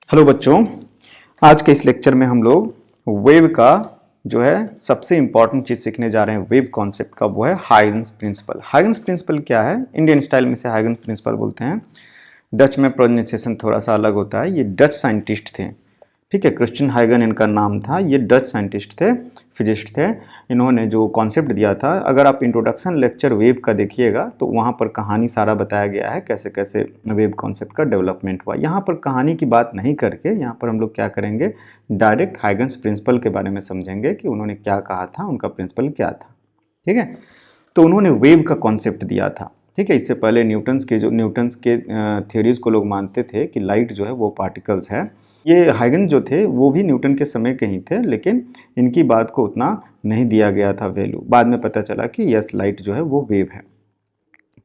Hello बच्चों, आज के इस लेक्चर में हम लोग वेव का जो है सबसे इंपॉर्टेंट चीज़ सीखने जा रहे हैं। वेव कॉन्सेप्ट का वो है हाइगन्स प्रिंसिपल। हाइगन्स प्रिंसिपल क्या है? इंडियन स्टाइल में से हाइगन्स प्रिंसिपल बोलते हैं। डच में प्रोनाउंसिएशन थोड़ा सा अलग होता है। ये डच साइंटिस्ट थे, ठीक है। क्रिश्चियन हाइगन इनका नाम था। ये डच साइंटिस्ट थे, फिजिस्ट थे। इन्होंने जो कॉन्सेप्ट दिया था, अगर आप इंट्रोडक्शन लेक्चर वेव का देखिएगा तो वहाँ पर कहानी सारा बताया गया है, कैसे कैसे वेव कॉन्सेप्ट का डेवलपमेंट हुआ। यहाँ पर कहानी की बात नहीं करके यहाँ पर हम लोग क्या करेंगे, डायरेक्ट हाइगन्स प्रिंसिपल के बारे में समझेंगे कि उन्होंने क्या कहा था, उनका प्रिंसिपल क्या था, ठीक है। तो उन्होंने वेव का कॉन्सेप्ट दिया था, ठीक है। इससे पहले न्यूटन्स के थ्योरीज को लोग मानते थे कि लाइट जो है वो पार्टिकल्स है। ये हाइगन जो थे वो भी न्यूटन के समय के ही थे, लेकिन इनकी बात को उतना नहीं दिया गया था वैल्यू। बाद में पता चला कि यस, लाइट जो है वो वेव है।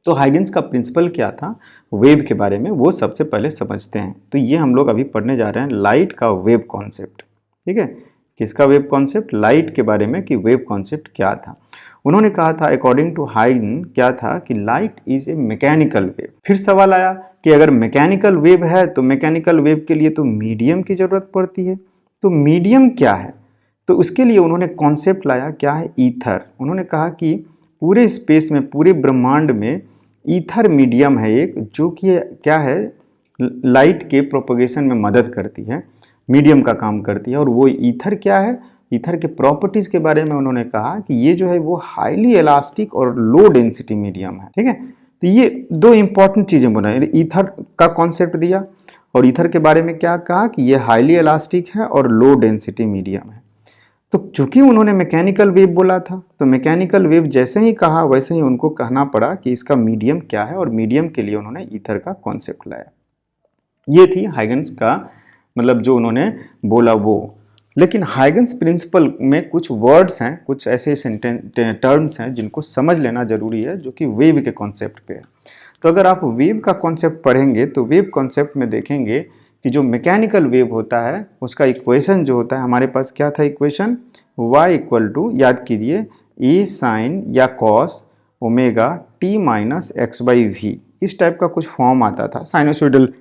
तो हाइगन्स का प्रिंसिपल क्या था वेव के बारे में, वो सबसे पहले समझते हैं। तो ये हम लोग अभी पढ़ने जा रहे हैं लाइट का वेव कॉन्सेप्ट, ठीक है। किसका वेव कॉन्सेप्ट? लाइट के बारे में, कि वेव कॉन्सेप्ट क्या था। उन्होंने कहा था अकॉर्डिंग टू हाइगन क्या था कि light is a mechanical wave. फिर सवाल आया कि अगर मैकेनिकल वेव है तो मैकेनिकल वेव के लिए तो मीडियम की जरूरत पड़ती है। तो मीडियम क्या है? तो उसके लिए उन्होंने कॉन्सेप्ट लाया, क्या है? ईथर। उन्होंने कहा कि पूरे स्पेस में, पूरे ब्रह्मांड में ईथर मीडियम है एक, जो कि क्या है, लाइट के प्रोपगेशन में मदद करती है, मीडियम का काम करती है। और वो ईथर क्या है, ईथर के प्रॉपर्टीज़ के बारे में उन्होंने कहा कि ये जो है वो हाईली इलास्टिक और लो डेंसिटी मीडियम है, ठीक है। तो ये दो इंपॉर्टेंट चीज़ें बनाई। ईथर का कॉन्सेप्ट दिया और ईथर के बारे में क्या कहा कि ये हाईली इलास्टिक है और लो डेंसिटी मीडियम है। तो चूंकि उन्होंने मैकेनिकल वेव बोला था, तो मैकेनिकल वेव जैसे ही कहा वैसे ही उनको कहना पड़ा कि इसका मीडियम क्या है, और मीडियम के लिए उन्होंने ईथर का कॉन्सेप्ट लाया। ये थी हाइगन्स का मतलब जो उन्होंने बोला वो। लेकिन हाइगन्स प्रिंसिपल में कुछ वर्ड्स हैं, कुछ ऐसे टर्म्स हैं जिनको समझ लेना जरूरी है, जो कि वेव के कॉन्सेप्ट पे है। तो अगर आप वेव का कॉन्सेप्ट पढ़ेंगे तो वेव कॉन्सेप्ट में देखेंगे कि जो मैकेनिकल वेव होता है उसका इक्वेशन जो होता है, हमारे पास क्या था इक्वेशन? y इक्वल टू, याद कीजिए, e साइन या cos omega t minus x by v, इस टाइप का कुछ फॉर्म आता था। साइनोसॉइडल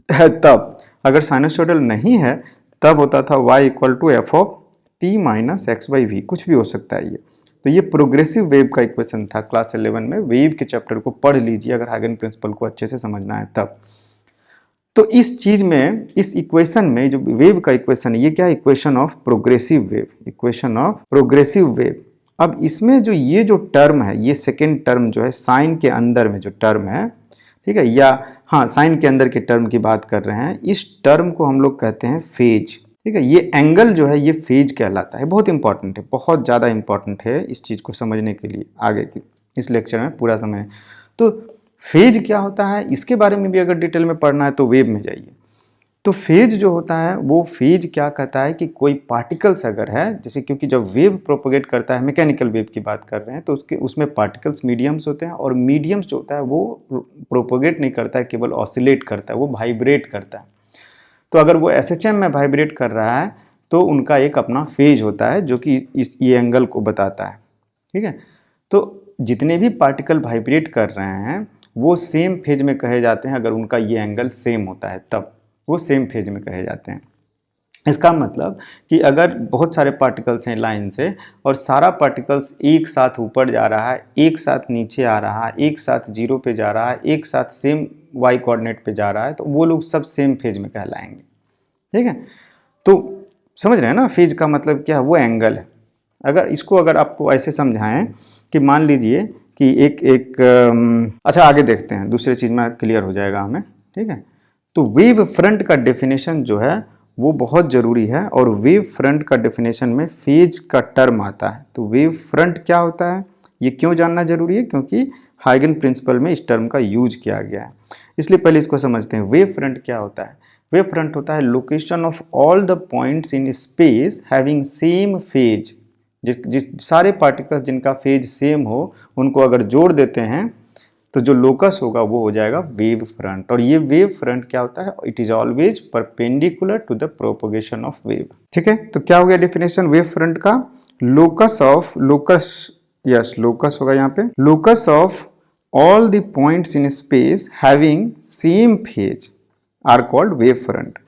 है तब, अगर साइनोसॉइडल नहीं है तब होता था y equal to f of t minus x by v, कुछ भी हो सकता है ये। तो ये प्रोग्रेसिव वेव का इक्वेशन था। क्लास 11 में वेव के चैप्टर को पढ़ लीजिए अगर हाइगन प्रिंसिपल को अच्छे से समझना है तब। तो इस चीज में, इस इक्वेशन में, जो वेव का इक्वेशन है, ये क्या है? Equation of progressive wave, equation of progressive wave. अब इसमें जो ये जो टर्म है, ये सेकेंड टर्म जो है साइन के अंदर में जो टर्म है, ठीक है, या हाँ साइन के अंदर के टर्म की बात कर रहे हैं, इस टर्म को हम लोग कहते हैं फेज, ठीक है। ये एंगल जो है ये फेज कहलाता है। बहुत इंपॉर्टेंट है, बहुत ज़्यादा इंपॉर्टेंट है इस चीज़ को समझने के लिए आगे की इस लेक्चर में पूरा समय। तो फेज क्या होता है इसके बारे में भी अगर डिटेल में पढ़ना है तो वेव में जाइए। तो फेज जो होता है वो फेज क्या कहता है कि कोई पार्टिकल्स अगर है, जैसे क्योंकि जब वेव प्रोपोगेट करता है, मैकेनिकल वेव की बात कर रहे हैं, तो उसमें पार्टिकल्स मीडियम्स होते हैं, और मीडियम्स जो होता है वो प्रोपोगेट नहीं करता है, केवल ऑसिलेट करता है, वो वाइब्रेट करता है। तो अगर वो एसएचएम में वाइब्रेट कर रहा है तो उनका एक अपना फेज होता है जो कि ये एंगल को बताता है, ठीक है। तो जितने भी पार्टिकल वाइब्रेट कर रहे हैं वो सेम फेज में कहे जाते हैं। अगर उनका ये एंगल सेम होता है तब वो सेम फेज में कहे जाते हैं। इसका मतलब कि अगर बहुत सारे पार्टिकल्स हैं लाइन से, और सारा पार्टिकल्स एक साथ ऊपर जा रहा है, एक साथ नीचे आ रहा है, एक साथ जीरो पे जा रहा है, एक साथ सेम वाई कोऑर्डिनेट पे जा रहा है, तो वो लोग सब सेम फेज में कहलाएंगे, ठीक है। तो समझ रहे हैं ना, फेज का मतलब क्या है? वो एंगल है। अगर आपको ऐसे समझाएं कि मान लीजिए कि अच्छा आगे देखते हैं, दूसरे चीज़ में क्लियर हो जाएगा हमें, ठीक है। तो वेव फ्रंट का डेफिनेशन जो है वो बहुत ज़रूरी है, और वेव फ्रंट का डेफिनेशन में फेज का टर्म आता है। तो वेव फ्रंट क्या होता है ये क्यों जानना जरूरी है? क्योंकि हाइगन प्रिंसिपल में इस टर्म का यूज किया गया है, इसलिए पहले इसको समझते हैं। वेव फ्रंट क्या होता है? वेव फ्रंट होता है location of all the points in space having same phase. जिस सारे पार्टिकल्स जिनका फेज सेम हो उनको अगर जोड़ देते हैं तो जो लोकस होगा वो हो जाएगा वेव फ्रंट। और ये वेव फ्रंट क्या होता है? It is always perpendicular to the propagation of wave, ठीक है। तो क्या हो गया डेफिनेशन वेव फ्रंट का? लोकस होगा यहाँ पे, locus of all the points in space having same phase are called wave front.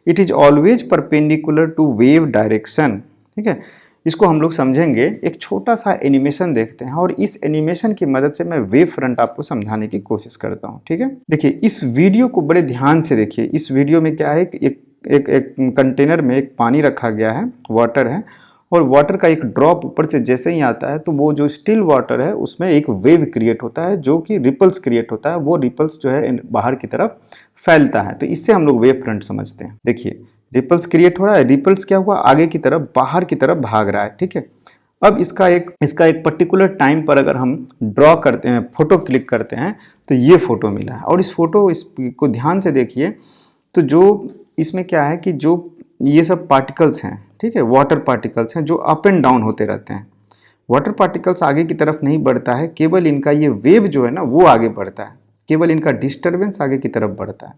It is always perpendicular to wave direction. ठीक है, इसको हम लोग समझेंगे। एक छोटा सा एनिमेशन देखते हैं और इस एनिमेशन की मदद से मैं वेव फ्रंट आपको समझाने की कोशिश करता हूँ। ठीक है, देखिए इस वीडियो को बड़े ध्यान से देखिए। इस वीडियो में क्या है, एक कंटेनर में एक पानी रखा गया है, वाटर है, और वाटर का एक ड्रॉप ऊपर से जैसे ही आता है तो वो जो स्टिल वाटर है उसमें एक वेव क्रिएट होता है जो कि रिपल्स क्रिएट होता है। वो रिपल्स जो है बाहर की तरफ फैलता है, तो इससे हम लोग वेव फ्रंट समझते हैं। देखिए रिपल्स क्रिएट हो रहा है, रिपल्स क्या हुआ, आगे की तरफ बाहर की तरफ भाग रहा है। ठीक है, अब इसका एक पर्टिकुलर टाइम पर अगर हम ड्रॉ करते हैं, फोटो क्लिक करते हैं, तो ये फोटो मिला है। और इसको ध्यान से देखिए तो जो इसमें क्या है कि जो ये सब पार्टिकल्स हैं, ठीक है, वाटर पार्टिकल्स हैं जो अप एंड डाउन होते रहते हैं। वाटर पार्टिकल्स आगे की तरफ नहीं बढ़ता है, केवल इनका ये वेव जो है ना वो आगे बढ़ता है, केवल इनका डिस्टर्बेंस आगे की तरफ बढ़ता है।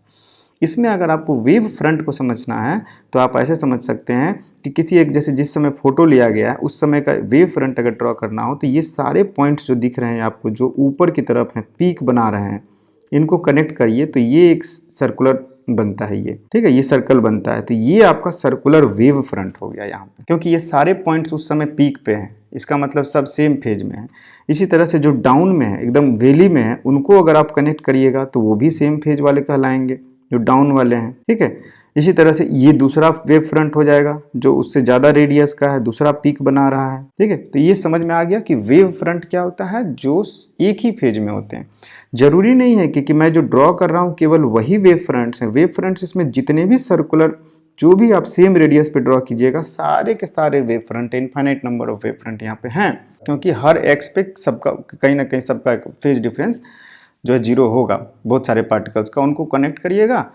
इसमें अगर आपको वेव फ्रंट को समझना है तो आप ऐसे समझ सकते हैं कि किसी एक, जैसे जिस समय फोटो लिया गया है उस समय का वेव फ्रंट अगर ड्रॉ करना हो तो ये सारे पॉइंट्स जो दिख रहे हैं आपको, जो ऊपर की तरफ हैं, पीक बना रहे हैं, इनको कनेक्ट करिए तो ये एक सर्कुलर बनता है ये। ठीक है, ये सर्कल बनता है, तो ये आपका सर्कुलर वेव फ्रंट हो गया यहाँ पे, क्योंकि ये सारे पॉइंट्स उस समय पीक पे हैं, इसका मतलब सब सेम फेज में है। इसी तरह से जो डाउन में है, एकदम वैली में है, उनको अगर आप कनेक्ट करिएगा तो वो भी सेम फेज वाले कहलाएंगे जो डाउन वाले हैं। ठीक है, इसी तरह से ये दूसरा वेव फ्रंट हो जाएगा जो उससे ज़्यादा रेडियस का है, दूसरा पीक बना रहा है। ठीक है, तो ये समझ में आ गया कि वेव फ्रंट क्या होता है, जो एक ही फेज में होते हैं। जरूरी नहीं है कि मैं जो ड्रॉ कर रहा हूँ केवल वही वेव फ्रंट्स हैं। वेव फ्रंट्स इसमें जितने भी सर्कुलर, जो भी आप सेम रेडियस पे ड्रॉ कीजिएगा, सारे के सारे wave front, infinite number of wave front यहाँ पे हैं, क्योंकि हर एक्स पे सबका कहीं ना कहीं सबका फेज डिफरेंस जो है 0 होगा। बहुत सारे पार्टिकल्स का उनको कनेक्ट करिएगा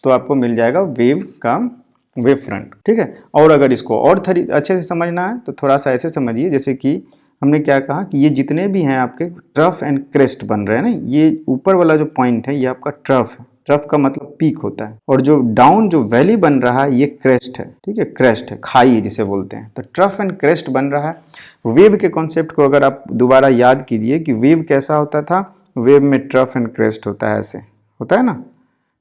तो आपको मिल जाएगा वेव का वेव फ्रंट। ठीक है, और अगर इसको और अच्छे से समझना है तो थोड़ा सा ऐसे समझिए, जैसे कि हमने क्या कहा कि ये जितने भी हैं आपके ट्रफ एंड क्रेस्ट बन रहे हैं ना, ये ऊपर वाला जो पॉइंट है ये आपका ट्रफ है। ट्रफ का मतलब पीक होता है, और जो डाउन जो वैली बन रहा है ये क्रेस्ट है। ठीक है, क्रेस्ट है, खाई जिसे बोलते हैं। तो ट्रफ एंड क्रेस्ट बन रहा है। वेव के कॉन्सेप्ट को अगर आप दोबारा याद कीजिए कि वेव कैसा होता था, वेव में ट्रफ एंड क्रेस्ट होता है, ऐसे होता है ना।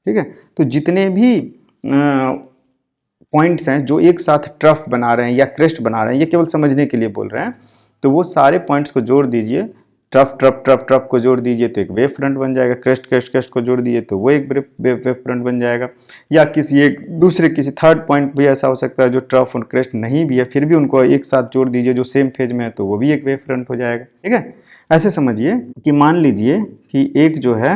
ठीक है, तो जितने भी पॉइंट्स हैं जो एक साथ ट्रफ बना रहे हैं या क्रेस्ट बना रहे हैं, ये केवल समझने के लिए बोल रहे हैं, तो वो सारे पॉइंट्स को जोड़ दीजिए। ट्रफ ट्रफ ट्रफ ट्रफ को जोड़ दीजिए तो एक वेव फ्रंट बन जाएगा। क्रेस्ट क्रेस्ट क्रेस्ट को जोड़ दीजिए तो वो एक वेव फ्रंट बन जाएगा। या किसी थर्ड पॉइंट भी ऐसा हो सकता है जो ट्रफ और क्रेस्ट नहीं भी है, फिर भी उनको एक साथ जोड़ दीजिए जो सेम फेज में है, तो वो भी एक वेव फ्रंट हो जाएगा। ठीक है, ऐसे समझिए कि मान लीजिए कि एक जो है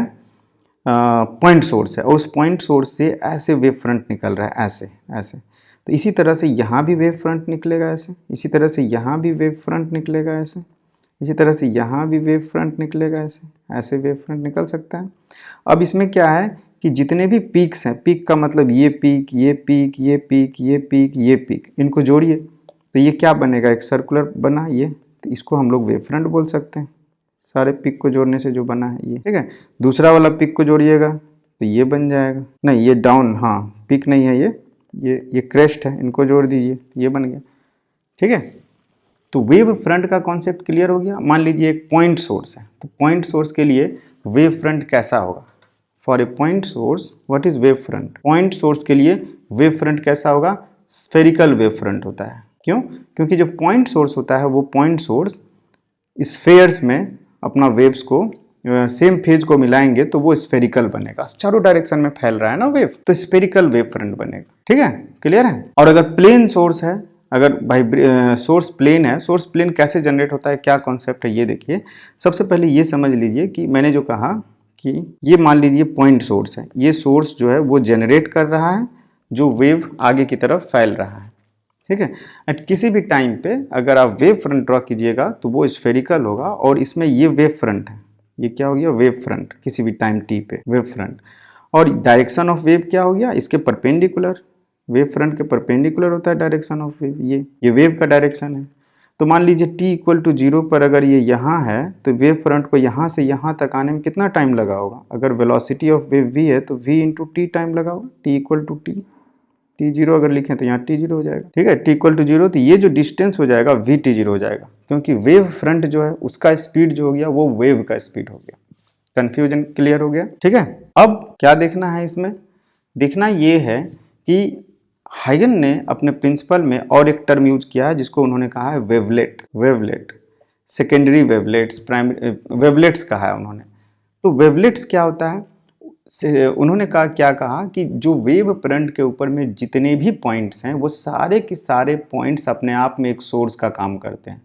पॉइंट सोर्स है और उस पॉइंट सोर्स से ऐसे वेव फ्रंट निकल रहा है, ऐसे ऐसे। तो इसी तरह से यहाँ भी वेव फ्रंट निकलेगा ऐसे, इसी तरह से यहाँ भी वेव फ्रंट निकलेगा ऐसे, इसी तरह से यहाँ भी वेव फ्रंट निकलेगा ऐसे, ऐसे वेव फ्रंट निकल सकता है। अब इसमें क्या है कि जितने भी पीक्स हैं, पीक का मतलब ये पीक, ये पीक, ये पीक, ये पीक, ये पीक, इनको जोड़िए तो ये क्या बनेगा, एक सर्कुलर बना ये, तो इसको हम लोग वेव फ्रंट बोल सकते हैं। सारे पिक को जोड़ने से जो बना है ये। ठीक है, दूसरा वाला पिक को जोड़िएगा तो ये बन जाएगा, नहीं ये डाउन, हाँ पिक नहीं है ये क्रेस्ट है, इनको जोड़ दीजिए, ये बन गया। ठीक है, तो वेव फ्रंट का कॉन्सेप्ट क्लियर हो गया। मान लीजिए एक पॉइंट सोर्स है, तो पॉइंट सोर्स के लिए वेव फ्रंट कैसा होगा। For a point source what is wave front, point source के लिए वेव फ्रंट कैसा होगा, स्फेरिकल वेव फ्रंट होता है। क्यों, क्योंकि जो पॉइंट सोर्स होता है वो पॉइंट सोर्स स्फेयर्स में अपना वेव्स को सेम फेज को मिलाएंगे तो वो स्फेरिकल बनेगा, चारों डायरेक्शन में फैल रहा है ना वेव, तो स्फेरिकल वेव फ्रंट बनेगा। ठीक है, क्लियर है। और अगर प्लेन सोर्स है, अगर सोर्स प्लेन है, सोर्स प्लेन कैसे जनरेट होता है, क्या कॉन्सेप्ट है ये देखिए। सबसे पहले ये समझ लीजिए कि मैंने जो कहा कि ये मान लीजिए पॉइंट सोर्स है, ये सोर्स जो है वो जनरेट कर रहा है जो वेव आगे की तरफ फैल रहा है। ठीक है, एट किसी भी टाइम पे अगर आप वेव फ्रंट ड्रॉ कीजिएगा तो वो स्फेरिकल होगा, और इसमें ये वेव फ्रंट है, ये क्या हो गया, वेव फ्रंट, किसी भी टाइम टी पे वेव फ्रंट। और डायरेक्शन ऑफ वेव क्या हो गया, इसके परपेंडिकुलर, वेव फ्रंट के परपेंडिकुलर होता है डायरेक्शन ऑफ वेव, ये वेव का डायरेक्शन है। तो मान लीजिए t इक्वल टू 0 पर अगर ये यहाँ है तो वेव फ्रंट को यहाँ से यहाँ तक आने में कितना टाइम लगा होगा। अगर वेलोसिटी ऑफ वेव v है तो v इंटू टी टाइम लगा होगा, t इक्वल टू t0 अगर लिखें तो यहाँ t0 हो जाएगा। ठीक है, t इक्वल टू 0, तो ये जो डिस्टेंस हो जाएगा vt0 हो जाएगा, क्योंकि वेव फ्रंट जो है उसका स्पीड जो हो गया वो वेव का स्पीड हो गया। कंफ्यूजन क्लियर हो गया। ठीक है, अब क्या देखना है इसमें, देखना ये है कि हाइगन ने अपने प्रिंसिपल में और एक टर्म यूज किया है जिसको उन्होंने कहा है wavelet. Wavelet, secondary wavelets, primary wavelets कहा है उन्होंने। तो वेवलेट्स क्या होता है, उन्होंने कहा, क्या कहा कि जो वेव फ्रंट के ऊपर में जितने भी पॉइंट्स हैं वो सारे के सारे पॉइंट्स अपने आप में एक सोर्स का काम करते हैं।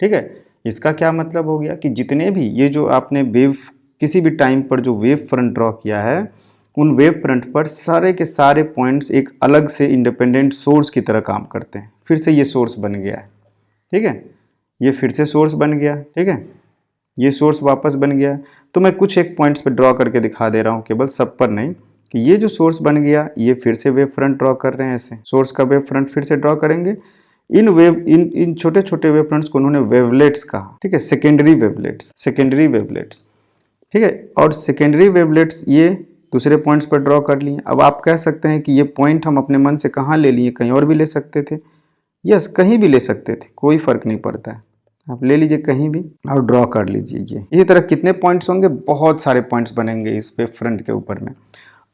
ठीक है, इसका क्या मतलब हो गया कि जितने भी ये जो आपने वेव किसी भी टाइम पर जो वेव फ्रंट ड्रॉ किया है, उन वेव फ्रंट पर सारे के सारे पॉइंट्स एक अलग से इंडिपेंडेंट सोर्स की तरह काम करते हैं। फिर से ये सोर्स बन गया है, ठीक है, ये फिर से सोर्स बन गया, ठीक है, ये सोर्स वापस बन गया। तो मैं कुछ एक पॉइंट्स पे ड्रॉ करके दिखा दे रहा हूँ, केवल सब पर नहीं, कि ये जो सोर्स बन गया ये फिर से वेव फ्रंट ड्रॉ कर रहे हैं, ऐसे सोर्स का वेव फ्रंट फिर से ड्रॉ करेंगे। इन छोटे छोटे वेव फ्रंट्स को उन्होंने वेवलेट्स कहा, ठीक है, सेकेंडरी वेवलेट्स, सेकेंडरी वेवलेट्स, ठीक है। और सेकेंडरी वेवलेट्स ये दूसरे पॉइंट्स पर ड्रॉ कर लिए। अब आप कह सकते हैं कि ये पॉइंट हम अपने मन से कहाँ ले लिए, कहीं और भी ले सकते थे। यस, कहीं भी ले सकते थे, कोई फर्क नहीं पड़ता है, आप ले लीजिए कहीं भी और ड्रॉ कर लीजिए। ये इसी तरह कितने पॉइंट्स होंगे, बहुत सारे पॉइंट्स बनेंगे इस वेव फ्रंट के ऊपर में।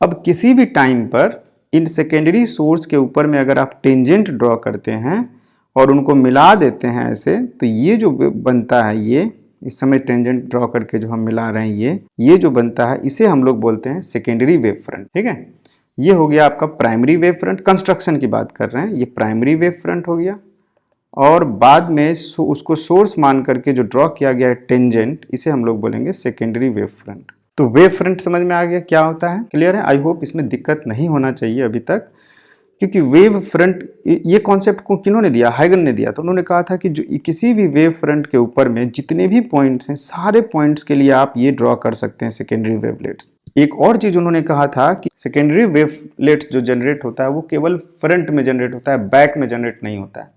अब किसी भी टाइम पर इन सेकेंडरी सोर्स के ऊपर में अगर आप टेंजेंट ड्रॉ करते हैं और उनको मिला देते हैं ऐसे, तो ये जो बनता है, ये इस समय टेंजेंट ड्रॉ करके जो हम मिला रहे हैं, ये जो बनता है इसे हम लोग बोलते हैं सेकेंडरी वेव फ्रंट, ठीक है। ये हो गया आपका प्राइमरी वेव फ्रंट, कंस्ट्रक्शन की बात कर रहे हैं, ये प्राइमरी वेव फ्रंट हो गया। और बाद में उसको सोर्स मान करके जो ड्रॉ किया गया है टेंजेंट, इसे हम लोग बोलेंगे सेकेंडरी वेव फ्रंट। तो वेव फ्रंट समझ में आ गया क्या होता है, क्लियर है। आई होप इसमें दिक्कत नहीं होना चाहिए अभी तक, क्योंकि वेव फ्रंट ये कॉन्सेप्ट को किन्होंने दिया, हाइगन ने दिया। तो उन्होंने कहा था कि जो किसी भी वेव फ्रंट के ऊपर में जितने भी पॉइंट्स हैं, सारे पॉइंट्स के लिए आप ये ड्रॉ कर सकते हैं सेकेंडरी वेवलेट्स। एक और चीज उन्होंने कहा था कि सेकेंडरी वेवलेट्स जो जनरेट होता है वो केवल फ्रंट में जनरेट होता है, बैक में जनरेट नहीं होता है,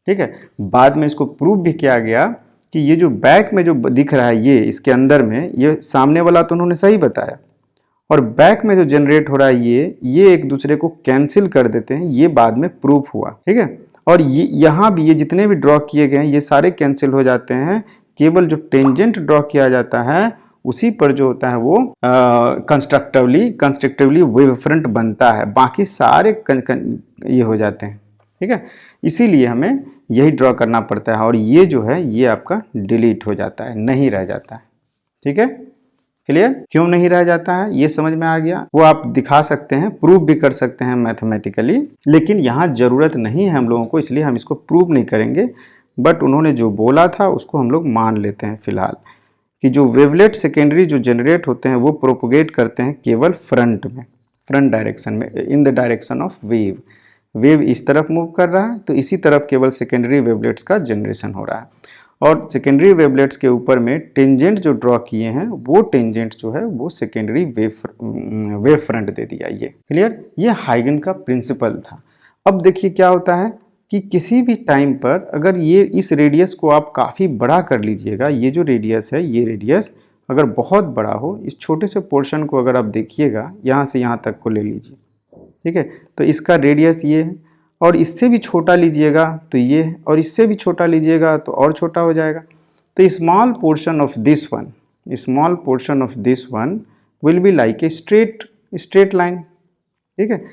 ठीक है। बाद में इसको प्रूव भी किया गया कि ये जो बैक में जो दिख रहा है, ये इसके अंदर में, ये सामने वाला तो उन्होंने सही बताया, और बैक में जो जनरेट हो रहा है ये एक दूसरे को कैंसिल कर देते हैं, ये बाद में प्रूफ हुआ, ठीक है। और ये यहाँ भी ये जितने भी ड्रॉ किए गए हैं ये सारे कैंसिल हो जाते हैं, केवल जो टेंजेंट ड्रॉ किया जाता है उसी पर जो होता है वो कंस्ट्रक्टिवली वेव फ्रंट बनता है, बाकी सारे ये हो जाते हैं, ठीक है। इसीलिए हमें यही ड्रॉ करना पड़ता है, और ये जो है ये आपका डिलीट हो जाता है, नहीं रह जाता है, ठीक है। क्लियर, क्यों नहीं रह जाता है ये समझ में आ गया। वो आप दिखा सकते हैं, प्रूव भी कर सकते हैं मैथमेटिकली, लेकिन यहाँ जरूरत नहीं है हम लोगों को, इसलिए हम इसको प्रूव नहीं करेंगे। बट उन्होंने जो बोला था उसको हम लोग मान लेते हैं फिलहाल, कि जो वेवलेट सेकेंडरी जो जनरेट होते हैं वो प्रोपोगेट करते हैं केवल फ्रंट में, फ्रंट डायरेक्शन में, in the direction of wave. Wave इस तरफ मूव कर रहा है तो इसी तरफ केवल सेकेंडरी वेवलेट्स का जनरेशन हो रहा है, और सेकेंडरी वेवलेट्स के ऊपर में टेंजेंट जो ड्रॉ किए हैं वो टेंजेंट जो है वो सेकेंडरी वेव फ्रंट दे दिया। ये क्लियर, ये हाइगन का प्रिंसिपल था। अब देखिए क्या होता है कि किसी भी टाइम पर अगर ये इस रेडियस को आप काफ़ी बड़ा कर लीजिएगा, ये जो रेडियस है ये रेडियस अगर बहुत बड़ा हो, इस छोटे से पोर्शन को अगर आप देखिएगा, यहाँ से यहाँ तक को ले लीजिए, ठीक है, तो इसका रेडियस ये है, और इससे भी छोटा लीजिएगा तो ये है, और इससे भी छोटा लीजिएगा तो और छोटा हो जाएगा। तो small portion of this one, small portion of this one will be like a straight line, ठीक है।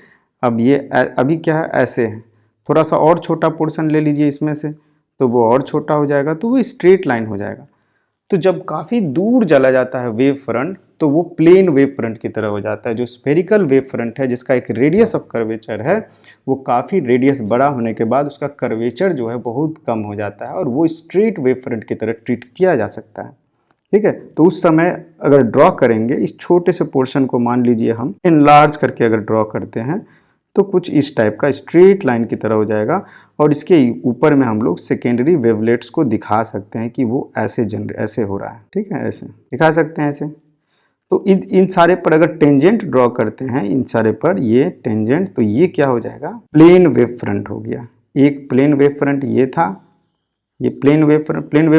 अब ये अभी क्या है, ऐसे है, थोड़ा सा और छोटा पोर्शन ले लीजिए इसमें से, तो वो और छोटा हो जाएगा, तो वो स्ट्रेट लाइन हो जाएगा। तो जब काफ़ी दूर चला जाता है वेव फ्रंट तो वो प्लेन वेव फ्रंट की तरह हो जाता है। जो स्फेरिकल वेव फ्रंट है जिसका एक रेडियस ऑफ कर्वेचर है, वो काफ़ी रेडियस बड़ा होने के बाद उसका कर्वेचर जो है बहुत कम हो जाता है, और वो स्ट्रेट वेव फ्रंट की तरह ट्रीट किया जा सकता है, ठीक है। तो उस समय अगर ड्रॉ करेंगे, इस छोटे से पोर्शन को मान लीजिए हम इनलार्ज करके अगर ड्रॉ करते हैं तो कुछ इस टाइप का स्ट्रेट लाइन की तरह हो जाएगा, और इसके ऊपर में हम लोग सेकेंडरी वेवलेट्स को दिखा सकते हैं कि वो ऐसे हो रहा है, ठीक है, ऐसे दिखा सकते हैं ऐसे। तो इन सारे पर अगर टेंजेंट ड्रॉ करते हैं, इन सारे पर ये टेंजेंट, तो ये क्या हो जाएगा, प्लेन वेव फ्रंट हो गया। एक प्लेन वेव फ्रंट ये था, ये प्लेन वेव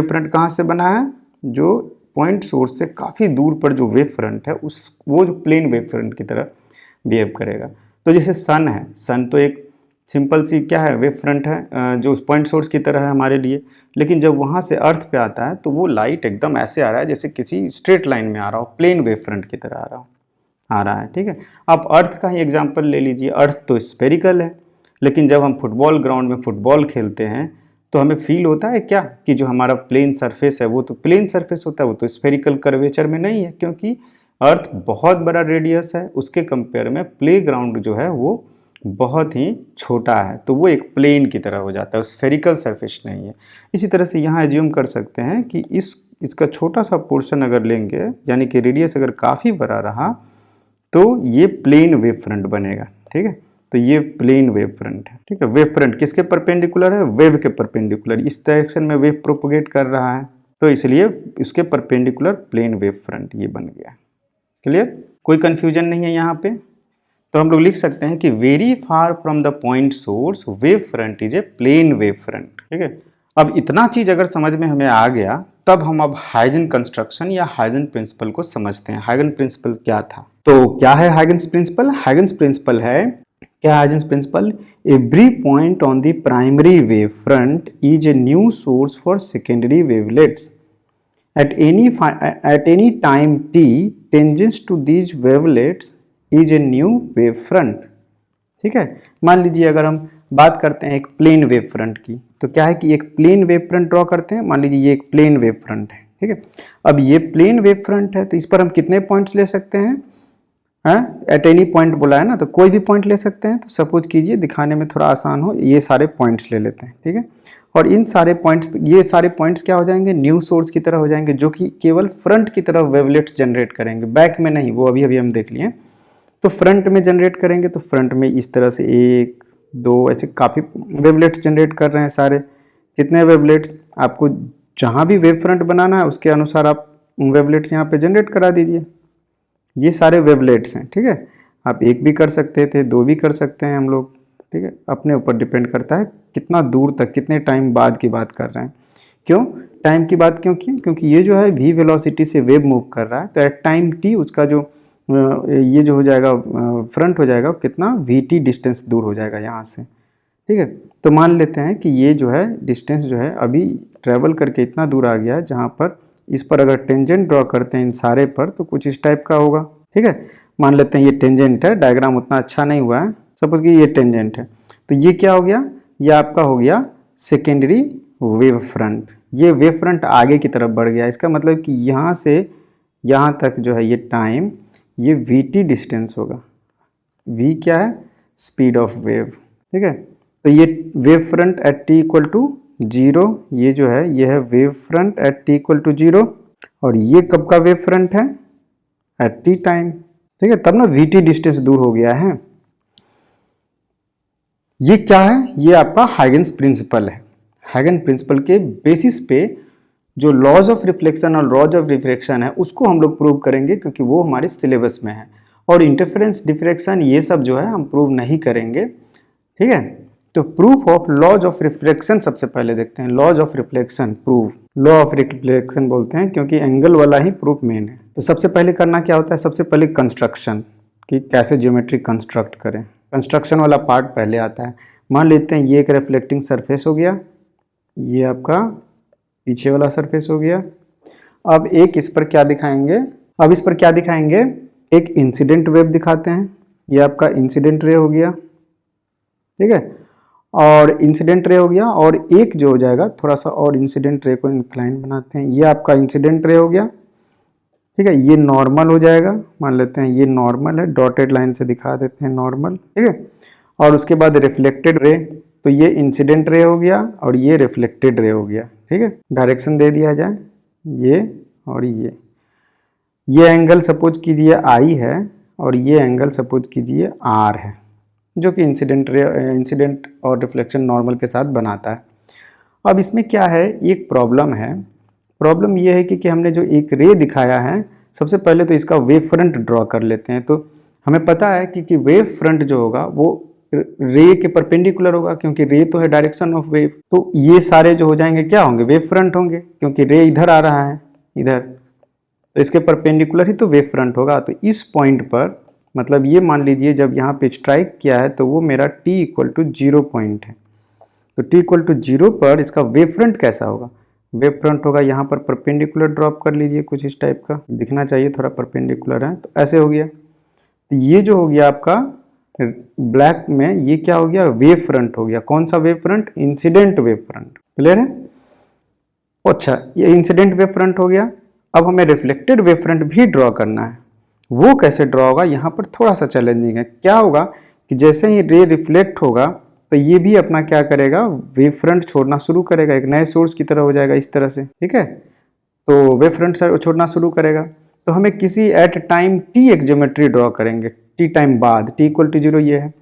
फ्रंट कहाँ से बना है, जो पॉइंट सोर्स से काफ़ी दूर पर जो वेव फ्रंट है वो जो प्लेन वेव फ्रंट की तरह बिहेव करेगा। तो जैसे सन है, सन तो एक सिंपल सी क्या है, वेव फ्रंट है, जो पॉइंट सोर्स की तरह है हमारे लिए, लेकिन जब वहाँ से अर्थ पे आता है तो वो लाइट एकदम ऐसे आ रहा है जैसे किसी स्ट्रेट लाइन में आ रहा हो, प्लेन वेव फ्रंट की तरह आ रहा है, ठीक है। आप अर्थ का ही एग्जांपल ले लीजिए, अर्थ तो स्फेरिकल है, लेकिन जब हम फुटबॉल ग्राउंड में फुटबॉल खेलते हैं तो हमें फील होता है क्या कि जो हमारा प्लेन सरफेस है वो तो प्लेन सरफेस होता है, वो तो स्फेरिकल कर्वेचर में नहीं है, क्योंकि अर्थ बहुत बड़ा रेडियस है, उसके कंपेयर में प्ले ग्राउंड जो है वो बहुत ही छोटा है, तो वो एक प्लेन की तरह हो जाता है, स्फेरिकल सरफेस नहीं है। इसी तरह से यहाँ एज्यूम कर सकते हैं कि इसका छोटा सा पोर्शन अगर लेंगे, यानी कि रेडियस अगर काफ़ी बड़ा रहा तो ये प्लेन वेव फ्रंट बनेगा। ठीक है, तो ये प्लेन वेव फ्रंट है। ठीक है, वेव फ्रंट किसके परपेंडिकुलर है? वेव के परपेंडिकुलर, इस डायरेक्शन में वेव प्रोपोगेट कर रहा है, तो इसलिए इसके परपेंडिकुलर प्लेन वेव फ्रंट ये बन गया। क्लियर? कोई कंफ्यूजन नहीं है यहाँ पे। तो हम लोग लिख सकते हैं कि very far from the point source wave front is a plane wave front. ठीक है, अब इतना चीज अगर समझ में हमें आ गया, तब हम अब हाइजन कंस्ट्रक्शन या हाइजन प्रिंसिपल को समझते हैं। हाइजन प्रिंसिपल क्या था? तो क्या है हाइगन्स प्रिंसिपल? हाइगन्स प्रिंसिपल है, क्या Huygens principle? Every point on the primary wave front is a new source for secondary wavelets at any time t tangents to these wavelets is a new wave front। ठीक है, मान लीजिए अगर हम बात करते हैं एक प्लेन वेव फ्रंट की, तो क्या है कि एक प्लेन वेव फ्रंट ड्रॉ करते हैं। मान लीजिए ये एक प्लेन वेव फ्रंट है। ठीक है, अब ये प्लेन वेव फ्रंट है तो इस पर हम कितने पॉइंट्स ले सकते हैं? एट एनी पॉइंट बोला है ना, तो कोई भी पॉइंट ले सकते हैं। तो सपोज कीजिए, दिखाने में थोड़ा आसान हो, ये सारे पॉइंट्स ले लेते हैं। ठीक है, और इन सारे पॉइंट्स, ये सारे पॉइंट्स क्या हो जाएंगे? न्यू सोर्स की तरह हो जाएंगे, जो कि केवल फ्रंट की तरफ वेवलेट्स जनरेट करेंगे, बैक में नहीं, वो अभी अभी हम देख लिए। तो फ्रंट में जनरेट करेंगे, तो फ्रंट में इस तरह से 1 2 ऐसे काफ़ी वेवलेट्स जनरेट कर रहे हैं सारे। कितने वेवलेट्स? आपको जहाँ भी वेव फ्रंट बनाना है उसके अनुसार आप वेवलेट्स यहाँ पे जनरेट करा दीजिए। ये सारे वेवलेट्स हैं। ठीक है, आप 1 भी कर सकते थे, 2 भी कर सकते हैं हम लोग। ठीक है, अपने ऊपर डिपेंड करता है कितना दूर तक, कितने टाइम बाद की बात कर रहे हैं। क्यों टाइम की बात क्यों की? क्योंकि ये जो है v वेलोसिटी से वेव मूव कर रहा है, तो एट टाइम t उसका जो ये जो हो जाएगा फ्रंट हो जाएगा, कितना vt डिस्टेंस दूर हो जाएगा यहाँ से। ठीक है, तो मान लेते हैं कि ये जो है डिस्टेंस जो है अभी ट्रैवल करके इतना दूर आ गया है, जहाँ पर इस पर अगर टेंजेंट ड्रॉ करते हैं इन सारे पर, तो कुछ इस टाइप का होगा। ठीक है, मान लेते हैं ये टेंजेंट है, डायग्राम उतना अच्छा नहीं हुआ है, सपोज कि ये टेंजेंट है, तो ये क्या हो गया? ये आपका हो गया सेकेंडरी वेव फ्रंट। ये वेव फ्रंट आगे की तरफ बढ़ गया, इसका मतलब कि यहाँ से यहाँ तक जो है ये टाइम, ये vt डिस्टेंस होगा। v क्या है? Speed of wave. ठीक है, तो ये wave front at t equal to 0, ये जो है ये है wave front at t equal to 0, और ये कब का वेव फ्रंट है? At t time. ठीक है, तब ना vt डिस्टेंस दूर हो गया है। ये क्या है? ये आपका हाइगन्स प्रिंसिपल है। हाइगन्स प्रिंसिपल के बेसिस पे जो लॉज ऑफ रिफ्लेक्शन और लॉज ऑफ रिफ्रैक्शन है उसको हम लोग प्रूव करेंगे, क्योंकि वो हमारे सिलेबस में है। और इंटरफेरेंस, डिफ्रैक्शन, ये सब जो है हम प्रूव नहीं करेंगे। ठीक है, तो proof of laws of reflection सबसे पहले देखते हैं। Laws of reflection proof, law of reflection बोलते हैं क्योंकि एंगल वाला ही प्रूफ मेन है। तो सबसे पहले करना क्या होता है? सबसे पहले कंस्ट्रक्शन, कि कैसे ज्योमेट्री कंस्ट्रक्ट करें, कंस्ट्रक्शन वाला पार्ट पहले आता है। मान लेते हैं ये एक रिफ्लेक्टिंग सरफेस हो गया, ये आपका पीछे वाला सरफेस हो गया। अब एक इस पर क्या दिखाएंगे? अब इस पर क्या दिखाएंगे? एक इंसिडेंट वेव दिखाते हैं। ये आपका इंसिडेंट रे हो गया। ठीक है, और इंसिडेंट रे हो गया, और एक जो हो जाएगा थोड़ा सा और इंसिडेंट रे को इंक्लाइन बनाते हैं, ये आपका इंसिडेंट रे हो गया। ठीक है, ये नॉर्मल हो जाएगा, मान लेते हैं ये नॉर्मल है, डॉटेड लाइन से दिखा देते हैं नॉर्मल। ठीक है, और उसके बाद रिफ्लेक्टेड रे, तो ये इंसिडेंट रे हो गया और ये रिफ्लेक्टेड रे हो गया। ठीक है, डायरेक्शन दे दिया जाए, ये और ये एंगल सपोज कीजिए I है, और ये एंगल सपोज कीजिए R है, जो कि इंसिडेंट और रिफ्लेक्शन नॉर्मल के साथ बनाता है। अब इसमें क्या है, एक प्रॉब्लम है। प्रॉब्लम ये है कि हमने जो एक रे दिखाया है, सबसे पहले तो इसका वेव फ्रंट ड्रॉ कर लेते हैं। तो हमें पता है कि वेव फ्रंट जो होगा वो रे के परपेंडिकुलर होगा, क्योंकि रे तो है डायरेक्शन ऑफ वेव। तो ये सारे जो हो जाएंगे क्या होंगे? वेव फ्रंट होंगे, क्योंकि रे इधर आ रहा है इधर, तो इसके परपेंडिकुलर ही तो वेव फ्रंट होगा। तो इस पॉइंट पर, मतलब ये मान लीजिए जब यहाँ पे स्ट्राइक किया है तो वो मेरा t इक्वल टू 0 पॉइंट है। तो t इक्वल टू 0 पर इसका वेव फ्रंट कैसा होगा? वेव फ्रंट होगा यहाँ पर परपेंडिकुलर ड्रॉप कर लीजिए, कुछ इस टाइप का दिखना चाहिए, थोड़ा परपेंडिकुलर है, तो ऐसे हो गया। तो ये जो हो गया आपका ब्लैक में ये क्या हो गया, वेव फ्रंट हो गया। कौन सा wave front, incident wave front. Clear है। अच्छा, ये इंसिडेंट वेव फ्रंट हो गया। अब हमें रिफ्लेक्टेड वेव फ्रंट भी ड्रॉ करना है। वो कैसे ड्रॉ होगा, यहाँ पर थोड़ा सा चैलेंजिंग है। क्या होगा कि जैसे ही रे रिफ्लेक्ट होगा तो ये भी अपना क्या करेगा, वेव फ्रंट छोड़ना शुरू करेगा, एक नए सोर्स की तरह हो जाएगा इस तरह से। ठीक है, तो वेव फ्रंट छोड़ना शुरू करेगा। तो हमें किसी एट टाइम टी एक ज्योमेट्री ड्रॉ करेंगे, टी टाइम बाद, टी इक्वल टू 0 ये है।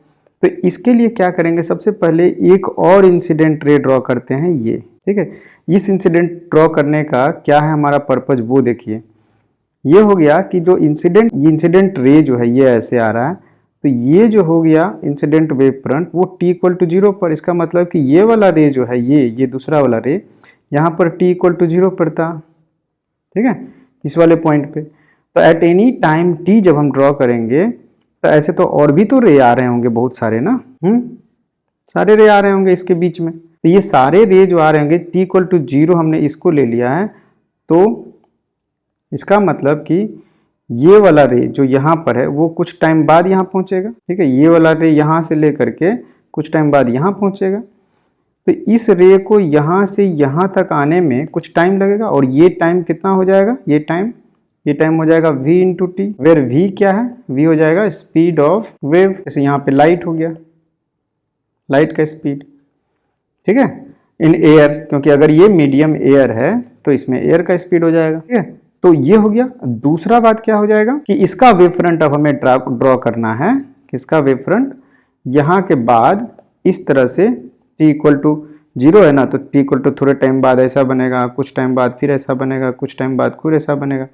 तो इसके लिए क्या करेंगे, सबसे पहले एक और इंसिडेंट रे ड्रॉ करते हैं ये। ठीक है, इस इंसिडेंट ड्रॉ करने का क्या है हमारा पर्पज, वो देखिए। ये हो गया कि जो इंसिडेंट रे जो है ये ऐसे आ रहा है, तो ये जो हो गया इंसिडेंट वेव फ्रंट वो टी इक्वल टू 0 पर। इसका मतलब कि ये वाला रे जो है, ये दूसरा वाला रे यहाँ पर टी इक्वल टू 0 पर था। ठीक है, इस वाले पॉइंट पे। तो एट एनी टाइम टी जब हम ड्रॉ करेंगे तो ऐसे तो और भी तो रे आ रहे होंगे बहुत सारे ना, सारे रे आ रहे होंगे इसके बीच में। तो ये सारे रे जो आ रहे होंगे टी इक्वल टू 0 हमने इसको ले लिया है, तो इसका मतलब कि ये वाला रे जो यहाँ पर है वो कुछ टाइम बाद यहाँ पहुँचेगा। ठीक है, ये वाला रे यहाँ से लेकर के कुछ टाइम बाद यहाँ पहुँचेगा। तो इस रे को यहाँ से यहाँ तक आने में कुछ टाइम लगेगा, और ये टाइम कितना हो जाएगा, ये टाइम हो जाएगा v into T, where v क्या है, v हो जाएगा स्पीड ऑफ वेव। जैसे यहाँ पे लाइट हो गया, लाइट का स्पीड। ठीक है, इन एयर, क्योंकि अगर ये मीडियम एयर है तो इसमें एयर का स्पीड हो जाएगा। ठीक है, तो ये हो गया। दूसरा बात क्या हो जाएगा कि इसका वेव फ्रंट अब हमें ड्रॉ करना है। किसका वेव फ्रंट, यहाँ के बाद इस तरह से t इक्वल टू 0 है ना, तो t इक्वल टू थोड़े टाइम बाद ऐसा बनेगा, कुछ टाइम बाद फिर ऐसा बनेगा, कुछ टाइम बाद फिर ऐसा बनेगा।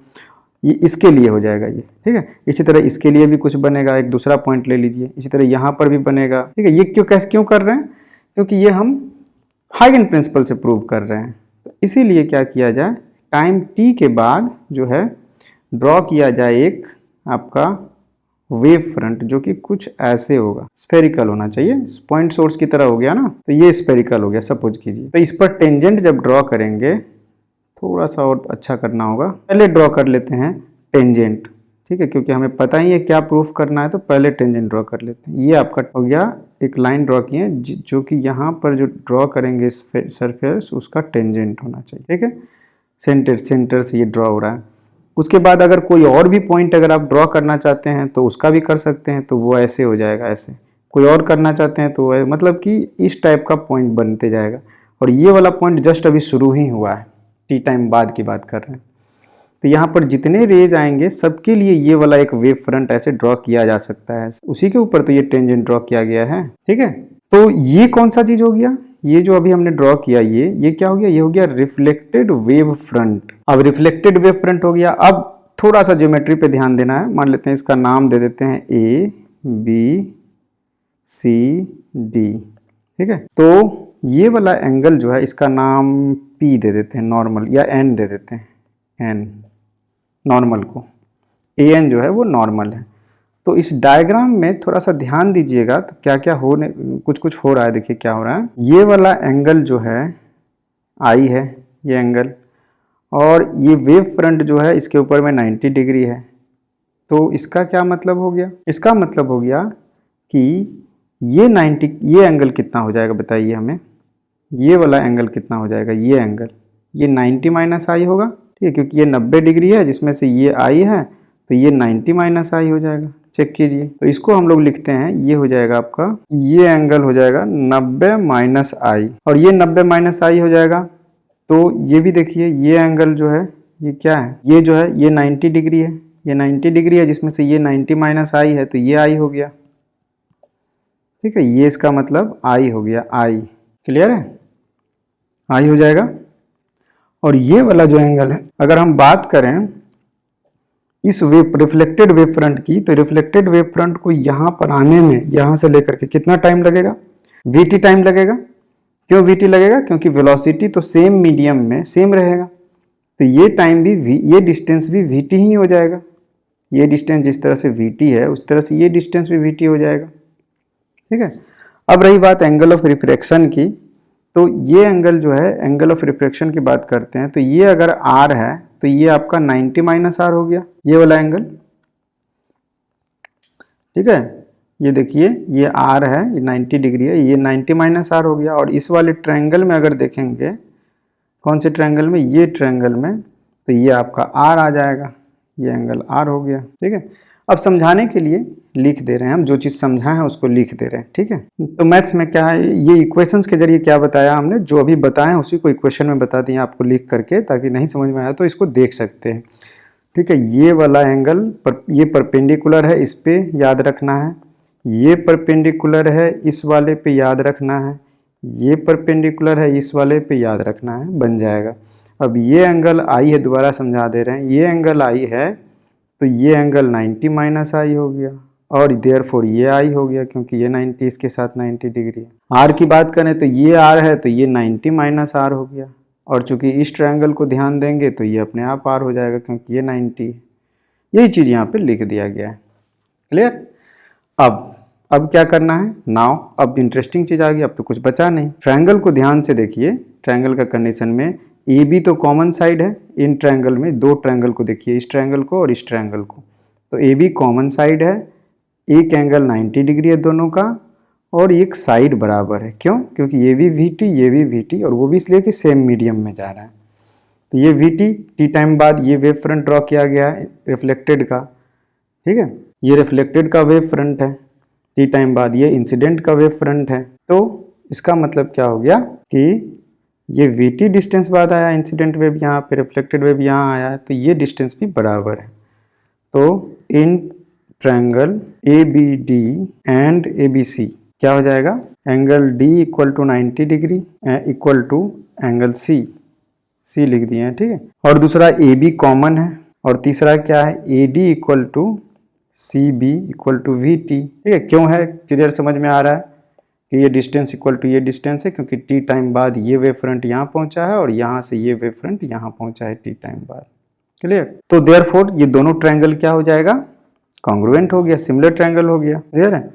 ये इसके लिए हो जाएगा ये। ठीक है, इसी तरह इसके लिए भी कुछ बनेगा, एक दूसरा पॉइंट ले लीजिए। इसी तरह यहाँ पर भी बनेगा। ठीक है, ये क्यों कर रहे हैं, क्योंकि ये हम हाइगन प्रिंसिपल से प्रूव कर रहे हैं। तो इसीलिए क्या किया जाए, टाइम t के बाद जो है ड्रॉ किया जाए एक आपका वेव फ्रंट, जो कि कुछ ऐसे होगा, स्फेरिकल होना चाहिए, पॉइंट सोर्स की तरह हो गया ना, तो ये स्फेरिकल हो गया सपोज कीजिए। तो इस पर टेंजेंट जब ड्रॉ करेंगे, थोड़ा सा और अच्छा करना होगा, पहले ड्रॉ कर लेते हैं टेंजेंट। ठीक है, क्योंकि हमें पता ही है क्या प्रूफ करना है, तो पहले टेंजेंट ड्रॉ कर लेते हैं। ये आपका हो गया, एक लाइन ड्रॉ किए जो कि यहाँ पर जो ड्रॉ करेंगे सरफेस उसका टेंजेंट होना चाहिए। ठीक है, सेंटर से ये ड्रॉ हो रहा है। उसके बाद अगर कोई और भी पॉइंट अगर आप ड्रॉ करना चाहते हैं तो उसका भी कर सकते हैं, तो वो ऐसे हो जाएगा, ऐसे। कोई और करना चाहते हैं तो मतलब कि इस टाइप का पॉइंट बनते जाएगा। और ये वाला पॉइंट जस्ट अभी शुरू ही हुआ है, टी टाइम बाद की बात कर रहे हैं। तो यहाँ पर जितने रेज आएंगे सबके लिए ये वाला एक वेव फ्रंट ऐसे ड्रॉ किया जा सकता है। उसी के ऊपर तो ये टेंजेंट ड्रॉ किया गया है। ठीक है, तो ये कौन सा चीज हो गया, ये जो अभी हमने ड्रॉ किया ये क्या हो गया, ये हो गया रिफ्लेक्टेड वेव फ्रंट। अब रिफ्लेक्टेड वेव फ्रंट हो गया। अब थोड़ा सा ज्योमेट्री पे ध्यान देना है। मान लेते हैं इसका नाम दे देते हैं A B C D। ठीक है, तो ये वाला एंगल जो है इसका नाम P दे देते हैं नॉर्मल, या N दे देते हैं, N नॉर्मल को, AN जो है वो नॉर्मल है। तो इस डायग्राम में थोड़ा सा ध्यान दीजिएगा, तो क्या क्या कुछ हो रहा है। देखिए क्या हो रहा है, ये वाला एंगल जो है I है, ये एंगल, और ये वेव फ्रंट जो है इसके ऊपर में 90 डिग्री है। तो इसका क्या मतलब हो गया, इसका मतलब हो गया कि ये एंगल कितना हो जाएगा बताइए हमें, ये वाला एंगल कितना हो जाएगा, ये एंगल, ये 90 माइनस आई होगा। ठीक है, क्योंकि ये 90 डिग्री है जिसमें से ये आई है, तो ये 90 माइनस आई हो जाएगा। चेक कीजिए, तो इसको हम लोग लिखते हैं, ये हो जाएगा आपका, ये एंगल हो जाएगा 90 माइनस आई, और ये 90 माइनस आई हो जाएगा। तो ये भी देखिए, ये एंगल जो है ये क्या है, ये जो है ये 90 डिग्री है, ये 90 डिग्री है जिसमें से ये 90 माइनस आई है, तो ये आई हो गया। ठीक है, ये इसका मतलब आई हो गया, आई। क्लियर है, आई हो जाएगा। और ये वाला जो एंगल है, अगर हम बात करें इस रिफ्लेक्टेड वेव फ्रंट की, तो रिफ्लेक्टेड वेव फ्रंट को यहाँ पर आने में, यहाँ से लेकर के कितना टाइम लगेगा, VT टाइम लगेगा। क्यों VT लगेगा, क्योंकि वेलोसिटी तो सेम मीडियम में सेम रहेगा, तो ये टाइम भी ये डिस्टेंस भी VT ही हो जाएगा। ये डिस्टेंस जिस तरह से VT है उस तरह से ये डिस्टेंस भी VT हो जाएगा। ठीक है, अब रही बात एंगल ऑफ रिफ्रैक्शन की, तो ये एंगल जो है, एंगल ऑफ रिफ्रैक्शन की बात करते हैं, तो ये अगर R है तो ये आपका 90 माइनस R हो गया, ये वाला एंगल। ठीक है, ये देखिए ये आर है, ये 90 डिग्री है, ये 90 माइनस आर हो गया। और इस वाले ट्रायंगल में अगर देखेंगे, कौन से ट्रायंगल में, ये ट्रायंगल में, तो ये आपका आर आ जाएगा, ये एंगल आर हो गया। ठीक है, अब समझाने के लिए लिख दे रहे हैं हम, जो चीज़ समझाए हैं उसको लिख दे रहे हैं। ठीक है, तो मैथ्स में क्या है, ये इक्वेशंस के जरिए क्या बताया हमने, जो अभी बताया उसी को इक्वेशन में बता दिए आपको लिख करके, ताकि नहीं समझ में आया तो इसको देख सकते हैं। ठीक है, ये वाला एंगल ये परपेंडिकुलर है, इस पे याद रखना है, ये परपेंडिकुलर है, इस वाले पे याद रखना है, ये परपेंडिकुलर है, इस वाले पे याद रखना है, बन जाएगा। अब ये एंगल आई है, दोबारा समझा दे रहे हैं, ये एंगल आई है तो ये एंगल 90 माइनस आई हो गया, और देयरफॉर ये आई हो गया, क्योंकि ये 90 इसके साथ 90 डिग्री है। आर की बात करें तो ये आर है, तो ये 90 माइनस आर हो गया, और चूंकि इस ट्रायंगल को ध्यान देंगे तो ये अपने आप आर हो जाएगा, क्योंकि ये 90 है। यही चीज़ यहाँ पे लिख दिया गया है। क्लियर? अब क्या करना है, नाउ अब इंटरेस्टिंग चीज़ आ गई, अब तो कुछ बचा नहीं। ट्रायंगल को ध्यान से देखिए, ट्रायंगल का कंडीशन में ए बी तो कॉमन साइड है इन ट्रायंगल में, दो ट्रायंगल को देखिए, इस ट्रायंगल को और इस ट्रायंगल को, तो ए बी कॉमन साइड है, एक एंगल 90 डिग्री है दोनों का, और एक साइड बराबर है। क्यों? क्योंकि ये भी वी टी, ये भी वी टी, और वो भी इसलिए कि सेम मीडियम में जा रहा है। तो ये वी टी, टी टाइम बाद ये वेव फ्रंट ड्रॉ किया गया है रिफ्लेक्टेड का। ठीक है, ये रिफ्लेक्टेड का वेव फ्रंट है, टी टाइम बाद ये इंसिडेंट का वेव फ्रंट है। तो इसका मतलब क्या हो गया कि ये वी टी डिस्टेंस बाद आया, इंसिडेंट वेव यहाँ पे, रिफ्लेक्टेड वेव यहाँ आया, तो ये डिस्टेंस भी बराबर है। तो in triangle A B D and A B C क्या हो जाएगा, angle D equal to 90 degree equal to angle C, C लिख दिए हैं। ठीक है, और दूसरा ए बी कॉमन है, और तीसरा क्या है, A D equal to C B equal to V T. ठीक है, क्यों है, क्लियर समझ में आ रहा है कि ये डिस्टेंस इक्वल टू ये डिस्टेंस है, क्योंकि टी टाइम बाद ये वेव फ्रंट यहाँ पहुंचा है, और यहाँ से ये वेव फ्रंट यहाँ पहुंचा है टी टाइम बाद। क्लियर? तो देयरफॉर ये दोनों ट्रायंगल क्या हो जाएगा, कॉन्ग्रुएंट हो गया, सिमिलर ट्रायंगल हो गया। क्लियर है?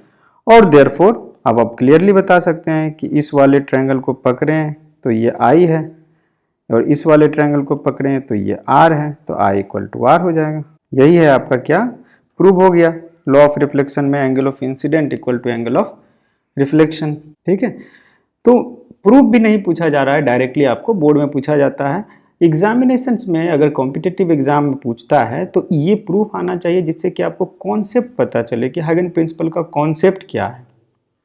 और देयरफॉर अब आप क्लियरली बता सकते हैं कि इस वाले ट्रायंगल को पकड़े हैं तो ये आई है, और इस वाले ट्रायंगल को पकड़े हैं तो ये आर है, तो आई इक्वल टू आर हो जाएगा। यही है आपका क्या, प्रूव हो गया। लॉ ऑफ रिफ्लेक्शन में angle of incident equal to angle of reflection. ठीक है, तो प्रूफ भी नहीं पूछा जा रहा है डायरेक्टली, आपको बोर्ड में पूछा जाता है। एग्जामिनेशन में अगर कॉम्पिटिटिव एग्जाम में पूछता है तो ये प्रूफ आना चाहिए, जिससे कि आपको कॉन्सेप्ट पता चले कि हाइगन प्रिंसिपल का कॉन्सेप्ट क्या है।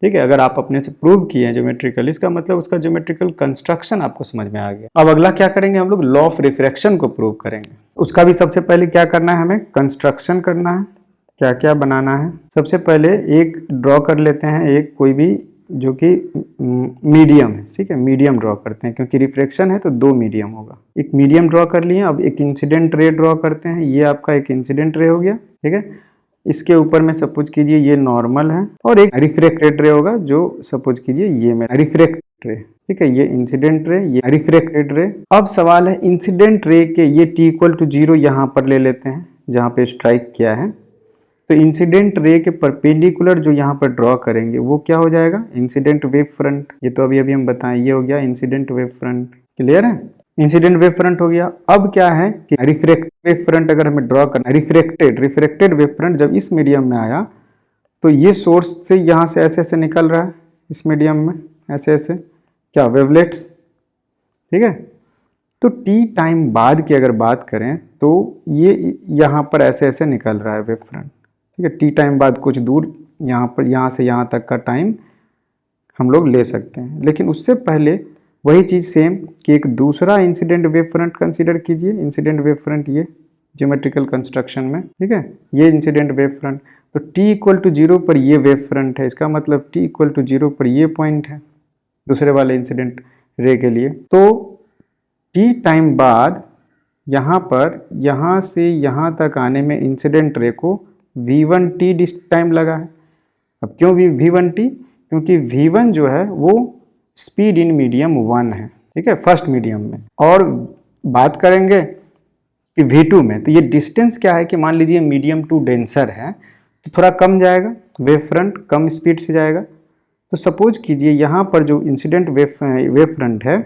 ठीक है, अगर आप अपने से प्रूव किए हैं ज्योमेट्रिकल, इसका मतलब उसका ज्योमेट्रिकल कंस्ट्रक्शन आपको समझ में आ गया। अब अगला क्या करेंगे, हम लोग लॉ ऑफ रिफ्रैक्शन को प्रूव करेंगे। उसका भी सबसे पहले क्या करना है, हमें कंस्ट्रक्शन करना है। क्या क्या बनाना है, सबसे पहले एक ड्रॉ कर लेते हैं, एक कोई भी जो कि मीडियम है। ठीक है, मीडियम ड्रॉ करते हैं, क्योंकि रिफ्रैक्शन है तो दो मीडियम होगा। एक मीडियम ड्रॉ कर लिए, अब एक इंसिडेंट रे ड्रॉ करते हैं। ये आपका एक इंसिडेंट रे हो गया। ठीक है, इसके ऊपर में सपोज कीजिए ये नॉर्मल है, और एक रिफ्रैक्टेड रे होगा, जो सपोज कीजिए ये में रिफ्रैक्ट रे। ठीक है, ये इंसिडेंट रे, ये रिफ्रैक्टेड रे। अब सवाल है इंसिडेंट रे के, ये टी इक्वल टू 0 यहाँ पर ले लेते हैं जहाँ पे स्ट्राइक किया है। तो इंसिडेंट रे के परपेंडिकुलर जो यहाँ पर ड्रॉ करेंगे वो क्या हो जाएगा, इंसिडेंट वेव फ्रंट। ये तो अभी हम बताएं, ये हो गया इंसिडेंट वेव फ्रंट। क्लियर है, इंसिडेंट वेव फ्रंट हो गया। अब क्या है कि रिफ्रैक्टेड वेव फ्रंट अगर हमें ड्रॉ करना, रिफ्रैक्टेड वेव फ्रंट जब इस मीडियम में आया तो ये सोर्स से यहाँ से ऐसे ऐसे निकल रहा है, इस मीडियम में ऐसे ऐसे क्या, वेवलेट्स। ठीक है, तो टी टाइम बाद की अगर बात करें तो ये यहाँ पर ऐसे ऐसे निकल रहा है वेव फ्रंट। ठीक है, टी टाइम बाद कुछ दूर यहाँ पर, यहाँ से यहाँ तक का टाइम हम लोग ले सकते हैं। लेकिन उससे पहले वही चीज़ सेम कि एक दूसरा इंसिडेंट वेव फ्रंट कंसीडर कीजिए। इंसिडेंट वेव फ्रंट ये ज्योमेट्रिकल कंस्ट्रक्शन में, ठीक है, ये इंसिडेंट वेव फ्रंट। तो t इक्वल टू 0 पर ये वेव फ्रंट है, इसका मतलब t इक्वल टू 0 पर ये पॉइंट है दूसरे वाले इंसिडेंट रे के लिए। तो t टाइम बाद यहाँ पर, यहाँ से यहाँ तक आने में इंसिडेंट रे को v1t टाइम लगा है। अब क्यों v1t, क्योंकि v1 जो है वो स्पीड इन मीडियम 1 है। ठीक है, फर्स्ट मीडियम में। और बात करेंगे कि v2 में, तो ये डिस्टेंस क्या है कि मान लीजिए मीडियम टू डेंसर है तो थोड़ा कम जाएगा, वेव फ्रंट कम स्पीड से जाएगा। तो सपोज कीजिए यहाँ पर जो इंसिडेंट वेव फ्रंट है,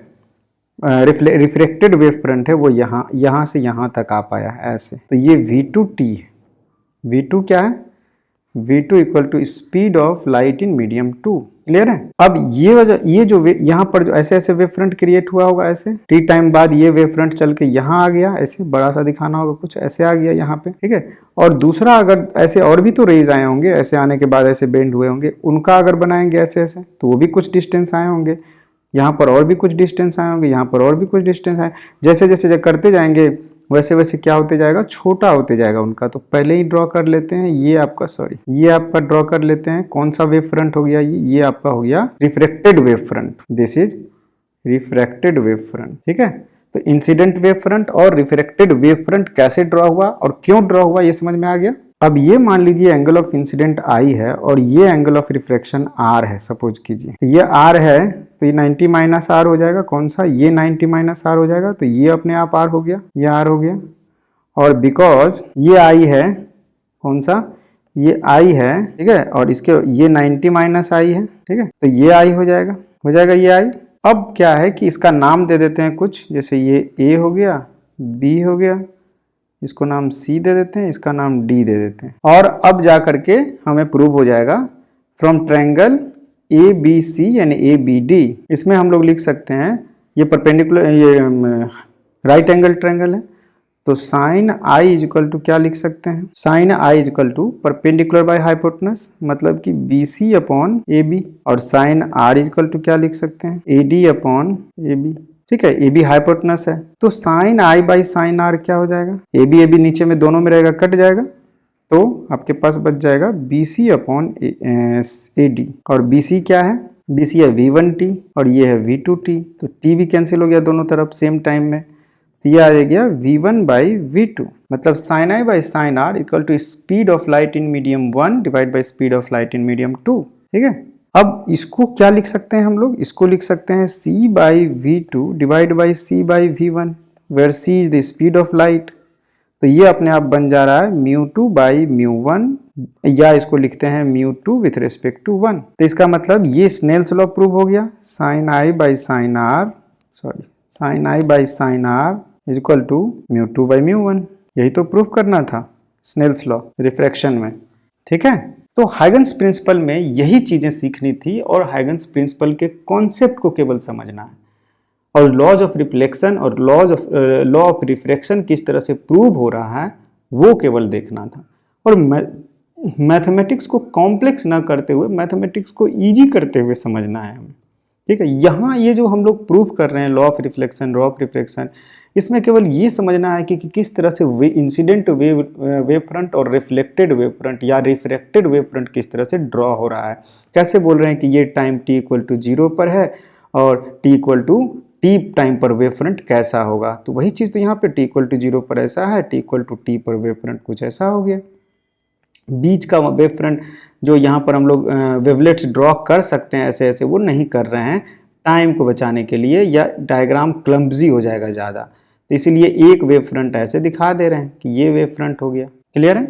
रिफ्लेक्टेड वेव फ्रंट है, वो यहाँ से यहाँ तक आ पाया है ऐसे, तो ये v2t है। v2 क्या है, v2 equal to speed of light in medium 2। Clear है। अब ये जो यहाँ पर जो ऐसे ऐसे वेव फ्रंट क्रिएट हुआ होगा, ऐसे टी टाइम बाद ये वेव फ्रंट चल के यहाँ आ गया, ऐसे बड़ा सा दिखाना होगा, कुछ ऐसे आ गया यहाँ पे, ठीक है। और दूसरा अगर ऐसे और भी तो रेज आए होंगे, ऐसे आने के बाद ऐसे बेंड हुए होंगे, उनका अगर बनाएंगे ऐसे ऐसे तो वो भी कुछ डिस्टेंस आए होंगे, यहाँ पर और भी कुछ डिस्टेंस आए होंगे, यहाँ पर और भी कुछ डिस्टेंस आए। जैसे जैसे करते जाएंगे वैसे वैसे क्या होते जाएगा, छोटा होते जाएगा उनका। तो पहले ही ड्रॉ कर लेते हैं, ये आपका ड्रॉ कर लेते हैं। कौन सा वेव फ्रंट हो गया, ये आपका हो गया refracted wave front. This is refracted wave front, ठीक है। तो इंसिडेंट वेव फ्रंट और रिफ्रैक्टेड वेव फ्रंट कैसे ड्रॉ हुआ और क्यों ड्रॉ हुआ, ये समझ में आ गया। अब ये मान लीजिए एंगल ऑफ इंसिडेंट आई है और ये एंगल ऑफ रिफ्रैक्शन आर है, सपोज कीजिए। तो ये आर है तो ये 90 माइनस आर हो जाएगा। कौन सा, ये 90 माइनस आर हो जाएगा। तो ये अपने आप आर हो गया, ये आर हो गया। और बिकॉज ये आई है, कौन सा, ये आई है, ठीक है। और इसके ये 90 माइनस आई है, ठीक है। तो ये आई हो जाएगा ये आई। अब क्या है कि इसका नाम दे देते हैं कुछ, जैसे ये ए हो गया, बी हो गया, इसको नाम सी दे देते हैं, इसका नाम डी दे देते हैं। और अब जा करके हमें प्रूव हो जाएगा from triangle A B C यानी ए बी डी। इसमें हम लोग लिख सकते हैं ये परपेंडिकुलर, ये राइट एंगल ट्रायंगल है। तो sine I is equal to क्या लिख सकते हैं, sine I is equal to perpendicular by hypotenuse, मतलब कि B C upon A B. और sine R is equal to क्या लिख सकते हैं, A D upon A B, ठीक है। ए बी हाइपोटेनस है तो sine I by sine R क्या हो जाएगा, ए बी नीचे में दोनों में रहेगा, कट जाएगा। तो आपके पास बच जाएगा B C upon A D. और बी सी क्या है, बी सी है v1t और ये है v2t। तो t भी कैंसिल हो गया दोनों तरफ सेम टाइम में। तो ये आ गया v1 बाई v2, मतलब sine I by sine R equal to speed of light in medium 1 divide by speed of light in medium 2, ठीक है। अब इसको क्या लिख सकते हैं हम लोग, इसको लिख सकते हैं c by v2 divide by c by v1 where c is the speed of light. तो ये अपने आप बन जा रहा है μ2 बाई μ1, या इसको लिखते हैं μ2 विथ रिस्पेक्ट टू 1। तो इसका मतलब ये स्नेल्स लॉ प्रूव हो गया, sine I by sine R, sine I by sine R is equal to μ2 by μ1। यही तो प्रूव करना था स्नेल्स लॉ रिफ्रैक्शन में, ठीक है। तो हाइगन्स प्रिंसिपल में यही चीजें सीखनी थी और हाइगन्स प्रिंसिपल के कॉन्सेप्ट को केवल समझना है और लॉज ऑफ रिफ्लेक्शन और लॉ ऑफ रिफ्रैक्शन किस तरह से प्रूव हो रहा है वो केवल देखना था। और मैथमेटिक्स को कॉम्प्लेक्स ना करते हुए मैथमेटिक्स को इजी करते हुए समझना है हमें, ठीक है। यहाँ ये जो हम लोग प्रूव कर रहे हैं law of reflection, law of refraction, इसमें केवल ये समझना है कि किस तरह से इंसिडेंट वेव फ्रंट और रिफ्लेक्टेड वेव फ्रंट या रिफ्रैक्टेड वेव फ्रंट किस तरह से ड्रॉ हो रहा है। कैसे बोल रहे हैं कि ये टाइम t इक्वल टू 0 पर है और t equal to t time पर वेव फ्रंट कैसा होगा। तो वही चीज़ तो यहाँ पे t इक्वल टू 0 पर ऐसा है, t इक्वल टू t पर वेव फ्रंट कुछ ऐसा हो गया। बीच का वेव फ्रंट जो यहाँ पर हम लोग वेवलेट्स ड्रॉ कर सकते हैं ऐसे ऐसे, वो नहीं कर रहे हैं टाइम को बचाने के लिए, या डायग्राम क्लम्बजी हो जाएगा ज़्यादा। तो इसीलिए एक वेव फ्रंट ऐसे दिखा दे रहे हैं कि ये वेव फ्रंट हो गया। क्लियर है।